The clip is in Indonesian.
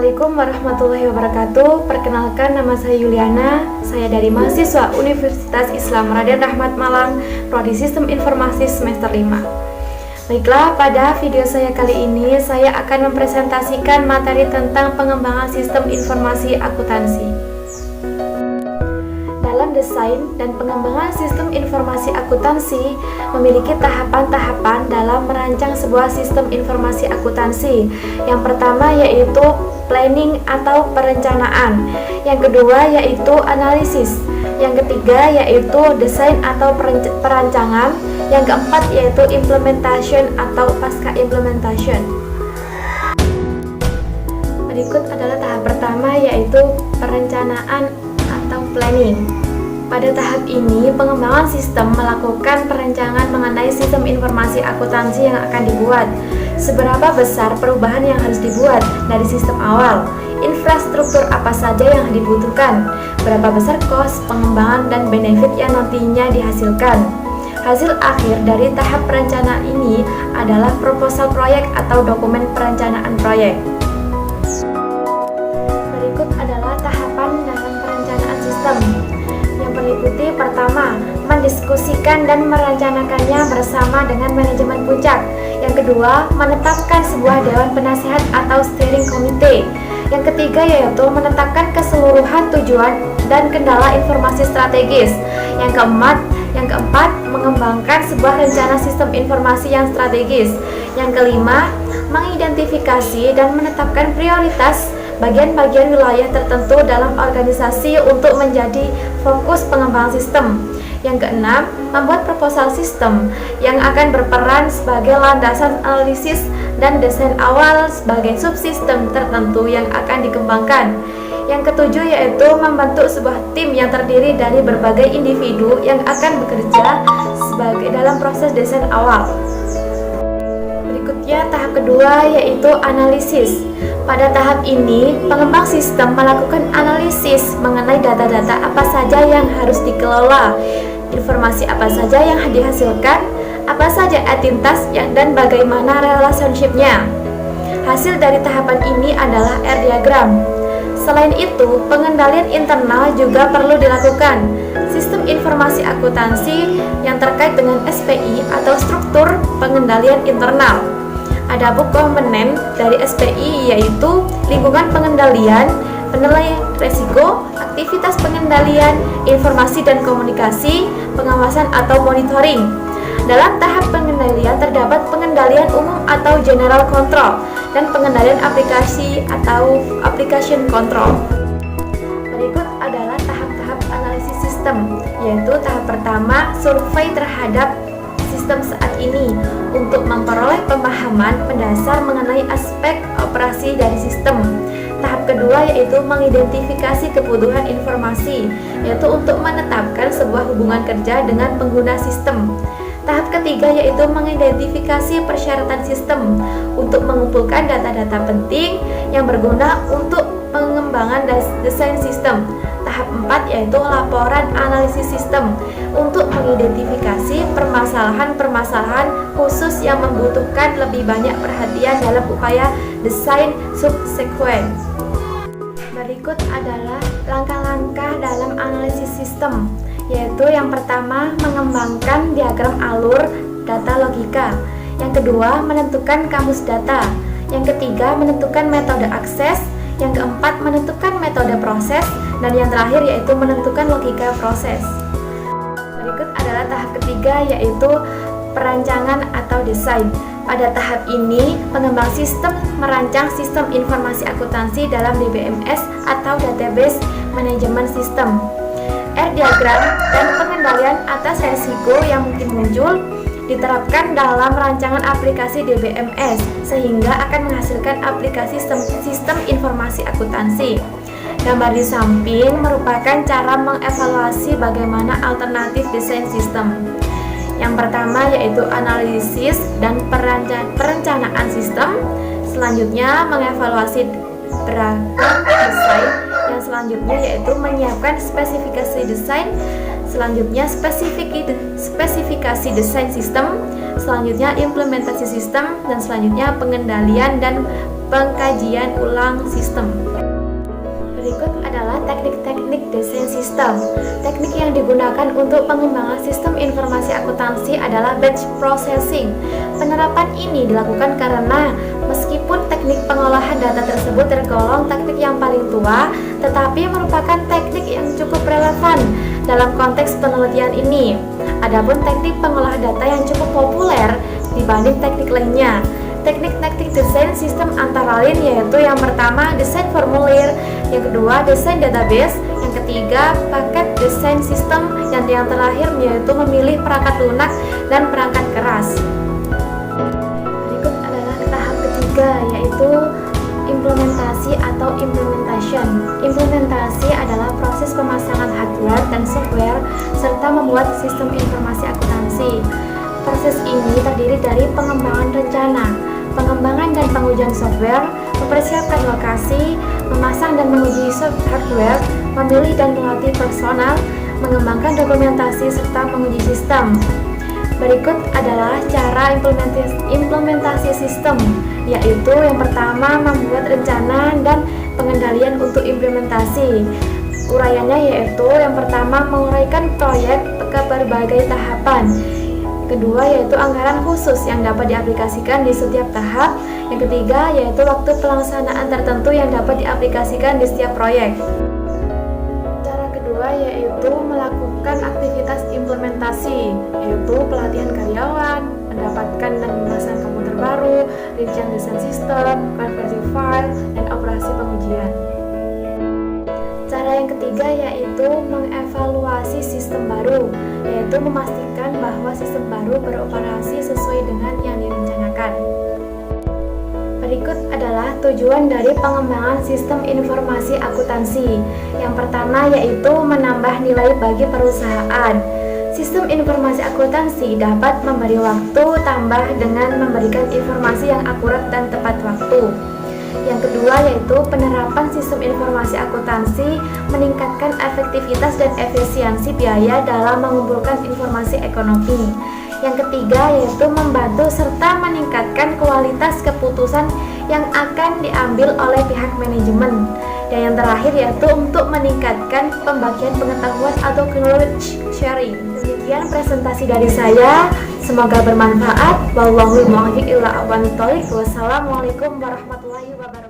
Assalamualaikum warahmatullahi wabarakatuh. Perkenalkan, nama saya Yuliana. Saya dari mahasiswa Universitas Islam Raden Rahmat Malang, Prodi Sistem Informasi semester 5. Baiklah, pada video saya kali ini saya akan mempresentasikan materi tentang pengembangan sistem informasi akuntansi. Dalam desain dan pengembangan sistem informasi akuntansi memiliki tahapan-tahapan dalam merancang sebuah sistem informasi akuntansi. Yang pertama yaitu planning atau perencanaan, yang kedua yaitu analisis, yang ketiga yaitu desain atau perancangan, yang keempat yaitu implementation atau pasca implementation. Berikut adalah tahap pertama yaitu perencanaan atau planning. Pada tahap ini, pengembangan sistem melakukan perencanaan mengenai sistem informasi akuntansi yang akan dibuat. Seberapa besar perubahan yang harus dibuat dari sistem awal? Infrastruktur apa saja yang dibutuhkan? Berapa besar kos, pengembangan, dan benefit yang nantinya dihasilkan? Hasil akhir dari tahap perencanaan ini adalah proposal proyek atau dokumen perencanaan proyek. Berikut adalah tahapan dalam perencanaan sistem. Meliputi pertama, mendiskusikan dan merencanakannya bersama dengan manajemen puncak. Yang kedua, menetapkan sebuah dewan penasihat atau steering committee. Yang ketiga yaitu menetapkan keseluruhan tujuan dan kendala informasi strategis. Yang keempat, mengembangkan sebuah rencana sistem informasi yang strategis. Yang kelima, mengidentifikasi dan menetapkan prioritas bagian-bagian wilayah tertentu dalam organisasi untuk menjadi fokus pengembangan sistem. Yang keenam, membuat proposal sistem yang akan berperan sebagai landasan analisis dan desain awal sebagai subsistem tertentu yang akan dikembangkan. Yang ketujuh yaitu membentuk sebuah tim yang terdiri dari berbagai individu yang akan bekerja sebagai dalam proses desain awal. Berikutnya tahap kedua yaitu analisis. Pada tahap ini, pengembang sistem melakukan analisis mengenai data-data apa saja yang harus dikelola, informasi apa saja yang dihasilkan, apa saja identitas dan bagaimana relationship-nya. Hasil dari tahapan ini adalah R-diagram. Selain itu, pengendalian internal juga perlu dilakukan. Sistem informasi akuntansi yang terkait dengan SPI atau struktur pengendalian internal. Ada komponen dari SPI yaitu lingkungan pengendalian, penilaian risiko, aktivitas pengendalian, informasi dan komunikasi, pengawasan atau monitoring. Dalam tahap pengendalian terdapat pengendalian umum atau general control dan pengendalian aplikasi atau application control. Berikut adalah tahap-tahap analisis sistem, yaitu tahap pertama survei terhadap sistem saat ini untuk memperoleh pemahaman mendasar mengenai aspek operasi dari sistem. Tahap kedua yaitu mengidentifikasi kebutuhan informasi, yaitu untuk menetapkan sebuah hubungan kerja dengan pengguna sistem. Tahap ketiga yaitu mengidentifikasi persyaratan sistem untuk mengumpulkan data-data penting yang berguna untuk pengembangan desain sistem. Tahap 4 yaitu laporan analisis sistem untuk mengidentifikasi permasalahan-permasalahan khusus yang membutuhkan lebih banyak perhatian dalam upaya desain subsequent. Berikut adalah langkah-langkah dalam analisis sistem, yaitu yang pertama mengembangkan diagram alur data logika, yang kedua menentukan kamus data, yang ketiga menentukan metode akses, yang keempat menentukan metode proses, dan yang terakhir yaitu menentukan logika proses. Berikut adalah tahap ketiga yaitu perancangan atau desain. Pada tahap ini, pengembang sistem merancang sistem informasi akuntansi dalam DBMS atau Database Manajemen Sistem. R-diagram dan pengendalian atas risiko yang mungkin muncul diterapkan dalam rancangan aplikasi DBMS sehingga akan menghasilkan aplikasi sistem informasi akuntansi. Gambar di samping merupakan cara mengevaluasi bagaimana alternatif desain sistem. Yang pertama yaitu analisis dan perencanaan sistem. Selanjutnya mengevaluasi beragam desain. Yang selanjutnya yaitu menyiapkan spesifikasi desain. Selanjutnya spesifikasi desain sistem. Selanjutnya implementasi sistem, dan selanjutnya pengendalian dan pengkajian ulang sistem. Berikut adalah teknik-teknik desain sistem. Teknik yang digunakan untuk pengembangan sistem informasi akuntansi adalah batch processing. Penerapan ini dilakukan karena meskipun teknik pengolahan data tersebut tergolong teknik yang paling tua, tetapi merupakan teknik yang cukup relevan dalam konteks penelitian ini. Adapun teknik pengolahan data yang cukup populer dibanding teknik lainnya. Teknik-teknik desain sistem antara lain yaitu yang pertama desain formulir, yang kedua desain database, yang ketiga paket desain sistem, dan yang terakhir yaitu memilih perangkat lunak dan perangkat keras. Berikut adalah tahap ketiga yaitu implementasi atau implementation. Implementasi adalah proses pemasangan hardware dan software serta membuat sistem informasi akuntansi. Proses ini terdiri dari pengembangan rencana, pengembangan dan pengujian software, mempersiapkan lokasi, memasang dan menguji hardware, memilih dan melatih personal, mengembangkan dokumentasi, serta menguji sistem. Berikut adalah cara implementasi sistem, yaitu yang pertama membuat rencana dan pengendalian untuk implementasi. Uraiannya yaitu yang pertama menguraikan proyek ke berbagai tahapan. Kedua yaitu anggaran khusus yang dapat diaplikasikan di setiap tahap. Yang ketiga yaitu waktu pelaksanaan tertentu yang dapat diaplikasikan di setiap proyek. Cara kedua yaitu melakukan aktivitas implementasi, yaitu pelatihan karyawan, mendapatkan dan memasang komputer baru, rincian desain sistem, konversi file, dan operasi pengujian. Cara yang ketiga yaitu mengevaluasi sistem baru, yaitu memastikan bahwa sistem baru beroperasi sesuai dengan yang direncanakan. Berikut adalah tujuan dari pengembangan sistem informasi akuntansi. Yang pertama yaitu menambah nilai bagi perusahaan. Sistem informasi akuntansi dapat memberi waktu tambah dengan memberikan informasi yang akurat dan tepat waktu. Yang kedua yaitu penerapan sistem informasi akuntansi meningkatkan efektivitas dan efisiensi biaya dalam mengumpulkan informasi ekonomi. Yang ketiga yaitu membantu serta meningkatkan kualitas keputusan yang akan diambil oleh pihak manajemen. Dan yang terakhir yaitu untuk meningkatkan pembagian pengetahuan atau knowledge sharing. Demikian presentasi dari saya. Semoga bermanfaat. Wallahul muwaffiq ila aqwamit thoriq. Wassalamualaikum warahmatullahi wabarakatuh.